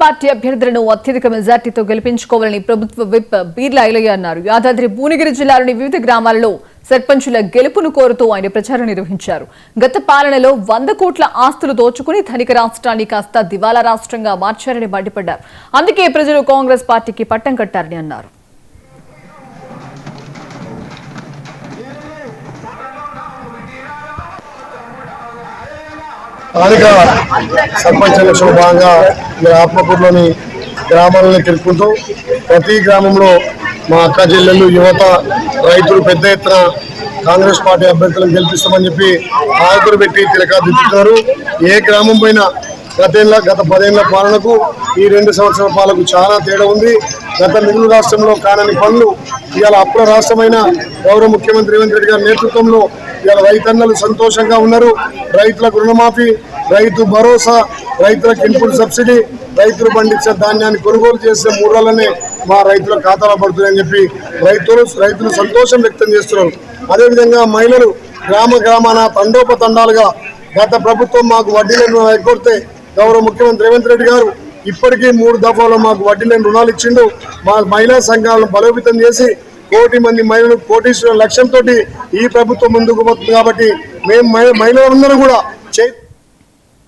Party అభ్యర్థులను అత్యధిక మెజార్టీతో గెలిపించుకోవాలని ప్రభుత్వ విప్ బీర్లా ఐలయ్య అన్నారు. యాదాద్రి భువనగిరి జిల్లాలోని వివిధ గ్రామాలలో సర్పంచుల గెలుపును కోరుతూ ఆయన ప్రచారం నిర్వహించారు. గత పాలనలో 100 కోట్ల ఆస్తులు దోచుకుని ధనిక రాష్ట్రాన్ని కాస్త దివాలా రాష్ట్రంగా మార్చారని మండిపడ్డారు. అందుకే ప్రజలు కాంగ్రెస్ పార్టీకి పట్టం కట్టారని అన్నారు. స్థానిక సర్పంచ్ ఎలక్షన్ భాగంగా ఆత్మకూరులోని గ్రామాలను తిరుగుకుంటూ ప్రతి గ్రామంలో మా అక్క చెల్లెళ్ళు, యువత, రైతులు పెద్ద ఎత్తున కాంగ్రెస్ పార్టీ అభ్యర్థులను గెలిపిస్తామని చెప్పి ఆకులు పెట్టి తిరగదిద్దుతున్నారు. ఏ గ్రామం పైన గత 10 ఏళ్ల పాలనకు ఈ 2 సంవత్సరాల పాలనకు చాలా తేడా ఉంది. గత మిగులు రాష్ట్రంలో కానని పనులు ఇవాళ అప్పుల రాష్ట్రమైన గౌరవ ముఖ్యమంత్రి రేవంత్ రెడ్డి గారి నేతృత్వంలో ఇవాళ రైతన్నలు సంతోషంగా ఉన్నారు. రైతులకు రుణమాఫీ, రైతు భరోసా, రైతులకు ఇన్పుట్ సబ్సిడీ, రైతులు పండించే ధాన్యాన్ని కొనుగోలు చేసే 3 రోజులనే మా రైతుల ఖాతాలో పడుతున్నాయని చెప్పి రైతులు సంతోషం వ్యక్తం చేస్తున్నారు. అదేవిధంగా మహిళలు గ్రామాన తండోపతండాలుగా గత ప్రభుత్వం మాకు వడ్డీ లేని ఎగ్గొడితే గౌరవ ముఖ్యమంత్రి రేవంత్ రెడ్డి గారు ఇప్పటికీ 3 దఫాలు మాకు వడ్డీ లేని రుణాలు ఇచ్చిండు. మా మహిళా సంఘాలను బలోపేతం చేసి 1 కోటి మంది మహిళలు కోటీశ్వర లక్ష్యంతో ఈ ప్రభుత్వం ముందుకు పోతుంది. కాబట్టి మేము మహిళలందరూ కూడా